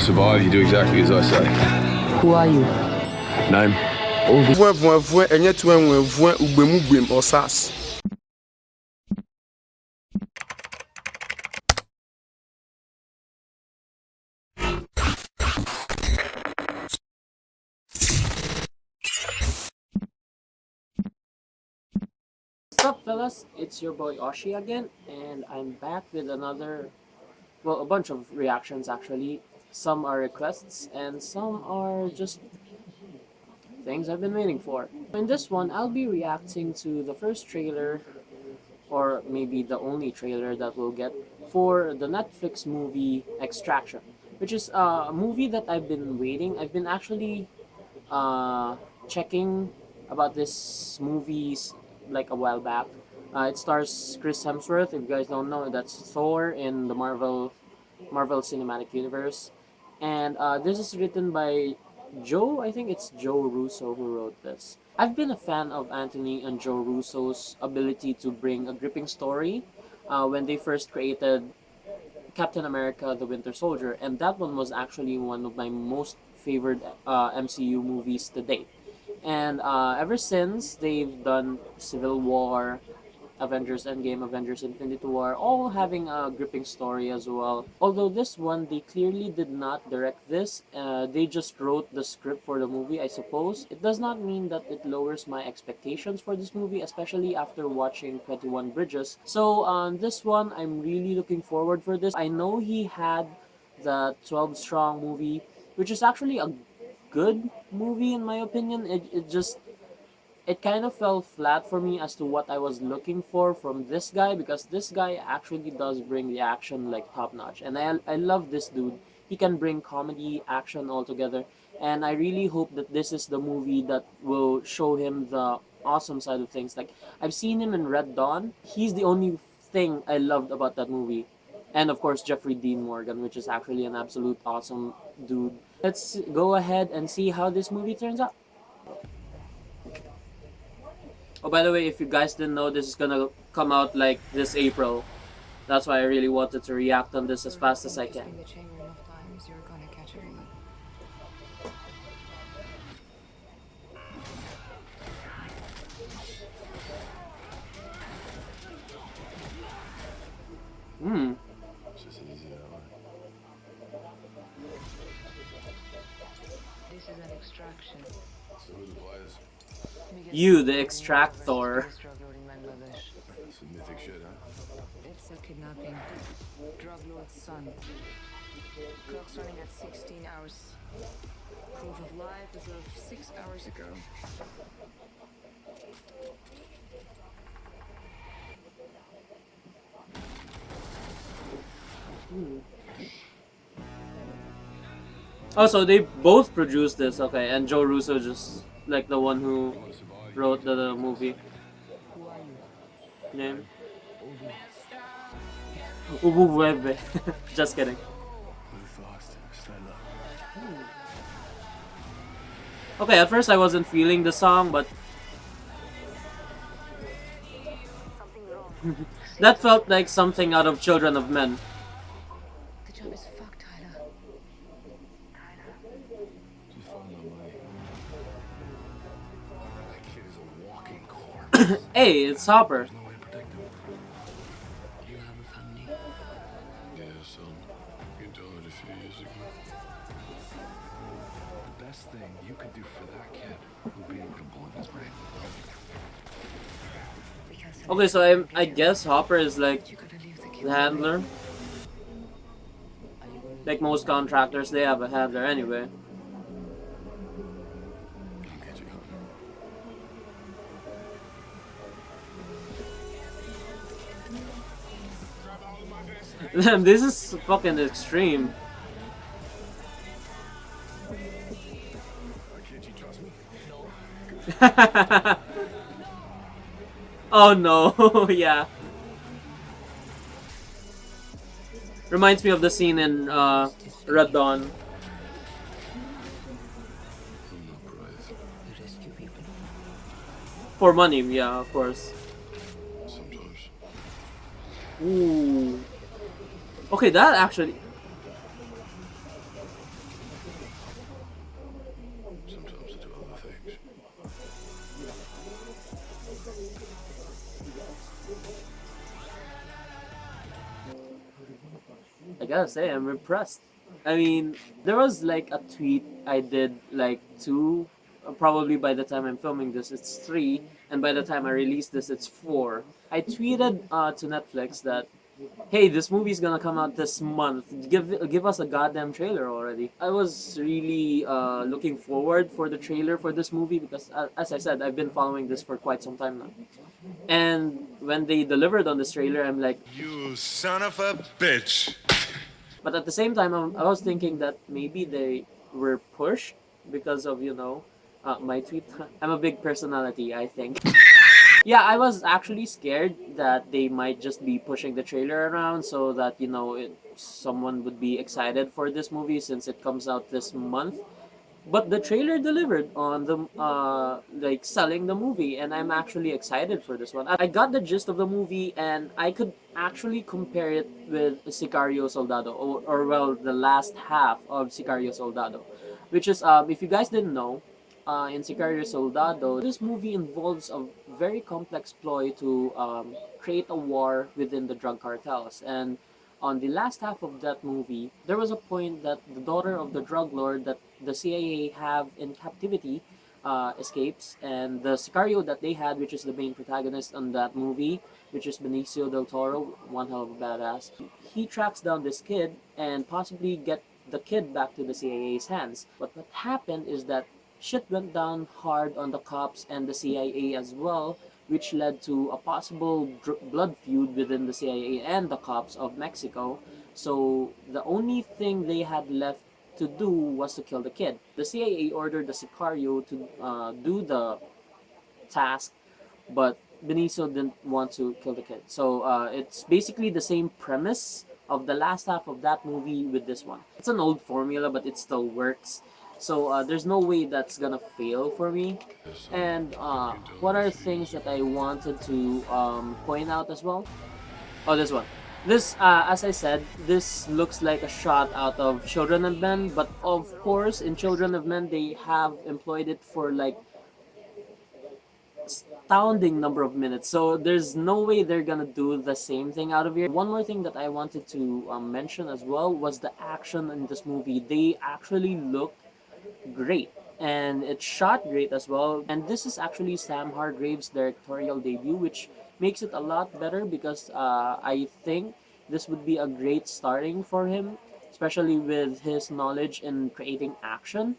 survive, you do exactly as I say. Who are you? Name? What's up, fellas? It's your boy Oshi again, and I'm back with a bunch of reactions actually. Some are requests, and some are just things I've been waiting for. In this one, I'll be reacting to the first trailer, or maybe the only trailer that we'll get, for the Netflix movie Extraction, which is a movie that I've been waiting. I've been actually checking about this movies like a while back. It stars Chris Hemsworth. If you guys don't know, that's Thor in the Marvel Cinematic Universe, and this is written by Joe. I think it's Joe Russo who wrote this. I've been a fan of Anthony and Joe Russo's ability to bring a gripping story. When they first created Captain America: The Winter Soldier, and that one was actually one of my most favored MCU movies to date. And ever since, they've done Civil War, Avengers Endgame, Avengers Infinity War, all having a gripping story as well. Although this one, they clearly did not direct this. They just wrote the script for the movie, I suppose. It does not mean that it lowers my expectations for this movie, especially after watching 21 Bridges. So on this one, I'm really looking forward for this. I know he had the 12 Strong movie, which is actually a good movie in my opinion. It kind of fell flat for me as to what I was looking for from this guy, because this guy actually does bring the action like top notch, and I love this dude. He can bring comedy, action all together, and I really hope that this is the movie that will show him the awesome side of things. Like, I've seen him in Red Dawn. He's the only thing I loved about that movie. And of course, Jeffrey Dean Morgan, which is actually an absolute awesome dude. Let's go ahead and see how this movie turns out. Oh, by the way, if you guys didn't know, this is gonna come out like this April. That's why I really wanted to react on this as fast as I can. Hmm. This is an extraction. So who the players? You, the Extractor. That's some mythic shit, huh? It's a kidnapping. Drug lord's son. Clock's running at 16 hours. Proof of life as of 6 hours ago. Oh, so they both produced this, okay, and Joe Russo just like the one who wrote the movie. Who are you? Name? Ubu. Just kidding. Okay, at first I wasn't feeling the song, but that felt like something out of Children of Men. The job is fucked, Tyler. Just find no money. That kid is a walking corpse. Hey, it's Hopper. There's no way to protect him. You have a family. Yeah, son. You died a few years ago. The best thing you could do for that kid would be to put a bullet in his brain. Okay, so I guess Hopper is like You gotta leave the kid. the handler. Like most contractors, they have a handler anyway. I'll get you, Damn, this is fucking extreme. Can't you trust me? No. Oh no, yeah. Reminds me of the scene in Red Dawn. I'm not brave. You rescue people. For money, yeah, of course. Sometimes. Ooh. Okay, that actually... I gotta say, I'm impressed. I mean, there was like a tweet I did like two. Probably by the time I'm filming this, it's three, and by the time I release this, it's four. I tweeted to Netflix that, hey, this movie's gonna come out this month. Give us a goddamn trailer already. I was really looking forward for the trailer for this movie because, as I said, I've been following this for quite some time now. And when they delivered on this trailer, I'm like, You son of a bitch. but at the same time, I was thinking that maybe they were pushed because of my tweet. I'm a big personality, I think. Yeah, I was actually scared that they might just be pushing the trailer around so that someone would be excited for this movie since it comes out this month. But the trailer delivered on the like selling the movie, and I'm actually excited for this one. I got the gist of the movie, and I could actually compare it with Sicario Soldado, or well, the last half of Sicario Soldado, which is if you guys didn't know, in Sicario Soldado, this movie involves a very complex ploy to create a war within the drug cartels. And on the last half of that movie, there was a point that the daughter of the drug lord that the CIA have in captivity escapes, and the Sicario that they had, which is the main protagonist on that movie, which is Benicio del Toro, one hell of a badass, he tracks down this kid and possibly get the kid back to the CIA's hands. But what happened is that shit went down hard on the cops and the CIA as well, which led to a possible blood feud within the CIA and the cops of Mexico. So the only thing they had left to do was to kill the kid. The CIA ordered the Sicario to do the task, but Benicio didn't want to kill the kid. So it's basically the same premise of the last half of that movie with this one. It's an old formula, but it still works. So there's no way that's gonna fail for me. And what are things that I wanted to point out as well? Oh, this one. This, as I said, this looks like a shot out of Children of Men, but of course, in Children of Men, they have employed it for like astounding number of minutes. So there's no way they're gonna do the same thing out of here. One more thing that I wanted to mention as well was the action in this movie. They actually look great, and it's shot great as well. And this is actually Sam Hargrave's directorial debut, which makes it a lot better because I think this would be a great starting for him, especially with his knowledge in creating action.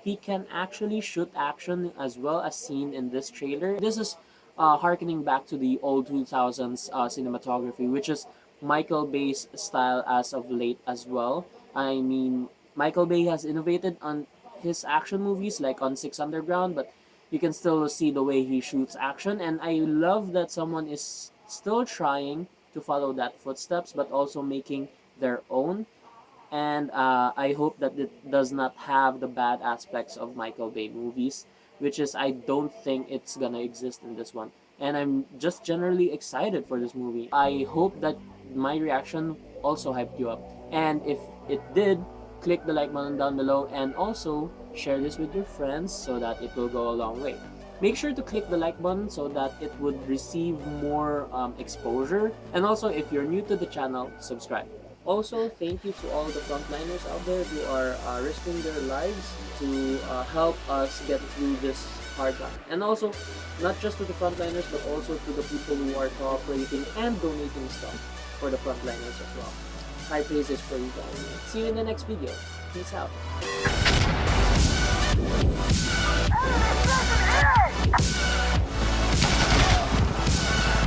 He can actually shoot action as well as seen in this trailer. This is harkening back to the old 2000s cinematography, which is Michael Bay's style as of late as well. I mean, Michael Bay has innovated on his action movies like on Six Underground, but you can still see the way he shoots action, and I love that someone is still trying to follow that footsteps but also making their own. And I hope that it does not have the bad aspects of Michael Bay movies, which is I don't think it's gonna exist in this one. And I'm just generally excited for this movie. I hope that my reaction also hyped you up, and if it did, click the like button down below, and also share this with your friends so that it will go a long way. Make sure to click the like button so that it would receive more exposure, and also if you're new to the channel, subscribe. Also, thank you to all the frontliners out there who are risking their lives to help us get through this hard time. And also, not just to the frontliners, but also to the people who are cooperating and donating stuff for the frontliners as well. High praises for you guys. See you in the next video. Peace out.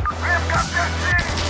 We've got this thing!